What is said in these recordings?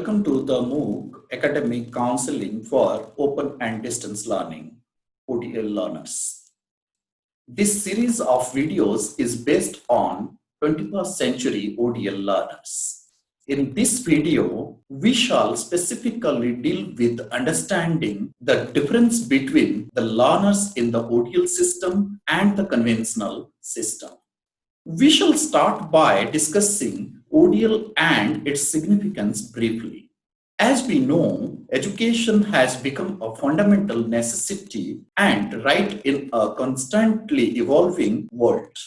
welcome to the MOOC Academic Counseling for Open and Distance Learning, ODL learners. This series of videos is based on 21st century ODL learners. In this video, we shall specifically deal with understanding the difference between the learners in the ODL system and the conventional system. We shall start by discussing ODL and its significance briefly. As we know, education has become a fundamental necessity and right in a constantly evolving world.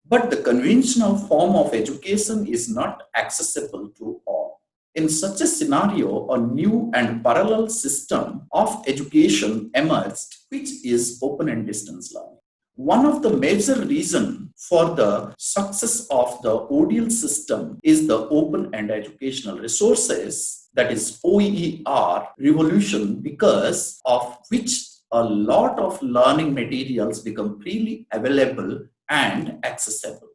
But the conventional form of education is not accessible to all. In such a scenario, a new and parallel system of education emerged, which is open and distance learning. One of the major reasons for the success of the ODL system is the open and educational resources, that is OER revolution, because of which a lot of learning materials become freely available and accessible.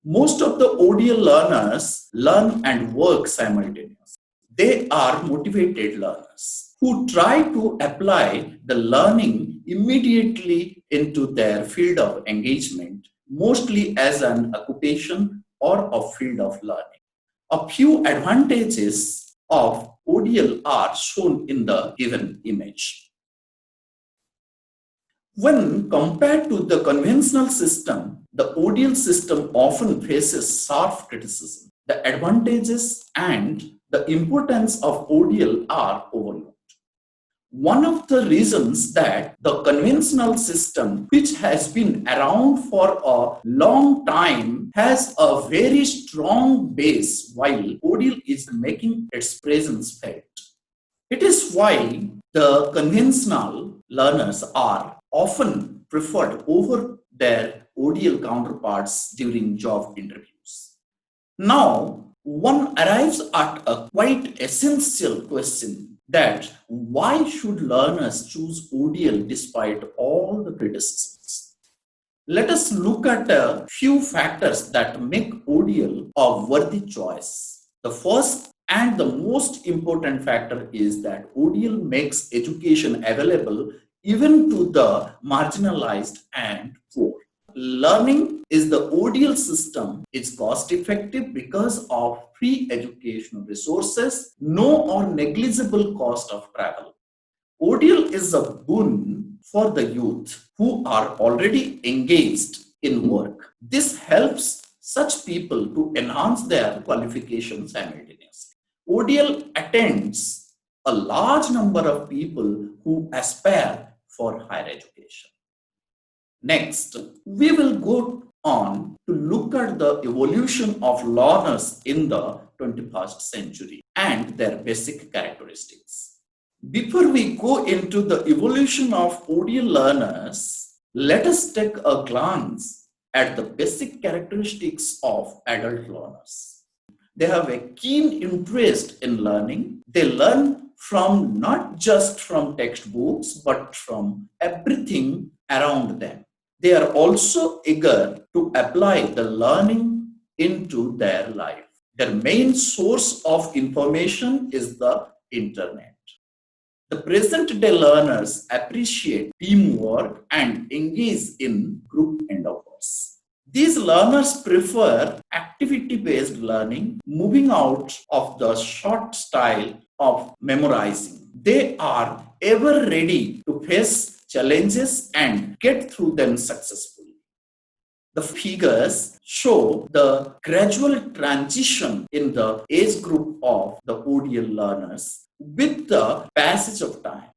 Most of the ODL learners learn and work simultaneously. They are motivated learners who try to apply the learning immediately into their field of engagement, mostly as an occupation or a field of learning. A few advantages of ODL are shown in the given image. When compared to the conventional system, the ODL system often faces sharp criticism. The advantages and the importance of ODL are overlooked. One of the reasons that the conventional system, which has been around for a long time, has a very strong base, while ODL is making its presence felt. It is why the conventional learners are often preferred over their ODL counterparts during job interviews. Now, one arrives at a quite essential question, that why should learners choose ODL despite all the criticisms? Let us look at a few factors that make ODL a worthy choice. The first and the most important factor is that ODL makes education available even to the marginalized and poor. Learning is the ODL system is cost effective because of free educational resources, no or negligible cost of travel. ODL is a boon for the youth who are already engaged in work. This helps such people to enhance their qualifications simultaneously. ODL attends a large number of people who aspire for higher education. Next, we will go on to look at the evolution of learners in the 21st century and their basic characteristics. Before we go into the evolution of ODL learners, let us take a glance at the basic characteristics of adult learners. They have a keen interest in learning. They learn from not just from textbooks, but from everything around them. They are also eager to apply the learning into their life. Their main source of information is the internet. The present-day learners appreciate teamwork and engage in group endeavors. These learners prefer activity-based learning, moving out of the short style of memorizing. They are ever ready to face challenges and get through them successfully. The figures show the gradual transition in the age group of the ODL learners with the passage of time.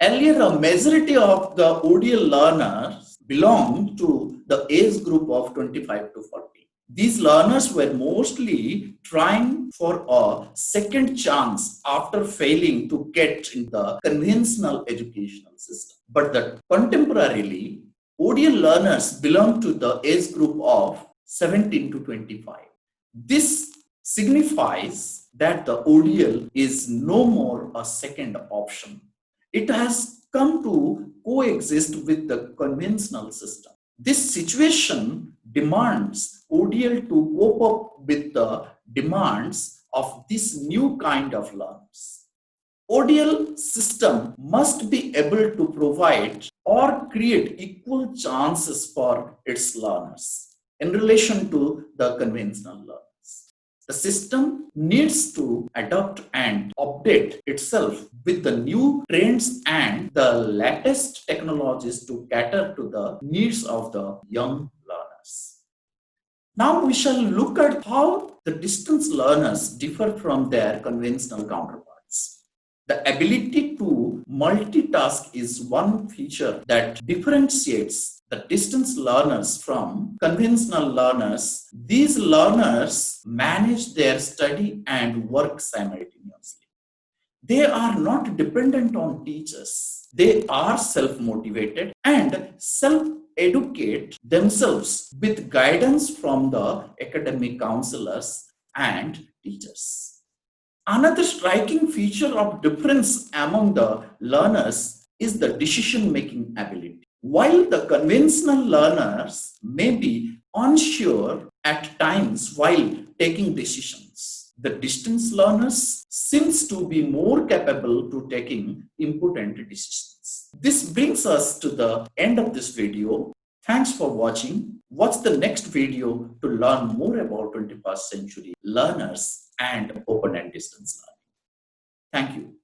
Earlier, a majority of the ODL learners belonged to the age group of 25 to 40. These learners were mostly trying for a second chance after failing to get in the conventional educational system. But contemporarily, ODL learners belong to the age group of 17 to 25. This signifies that the ODL is no more a second option. It has come to coexist with the conventional system. This situation demands ODL to cope up with the demands of this new kind of learners. ODL system must be able to provide or create equal chances for its learners in relation to the conventional learners. The system needs to adapt and update itself with the new trends and the latest technologies to cater to the needs of the young learners. Now we shall look at how the distance learners differ from their conventional counterparts. The ability to multitask is one feature that differentiates the distance learners from conventional learners. These learners manage their study and work simultaneously. They are not dependent on teachers. They are self-motivated and self-educate themselves with guidance from the academic counselors and teachers. Another striking feature of difference among the learners is the decision-making ability. While the conventional learners may be unsure at times while taking decisions, the distance learners seems to be more capable to taking important decisions. This brings us to the end of this video. Thanks for watching. Watch the next video to learn more about 21st century learners and open and distance learning. Thank you.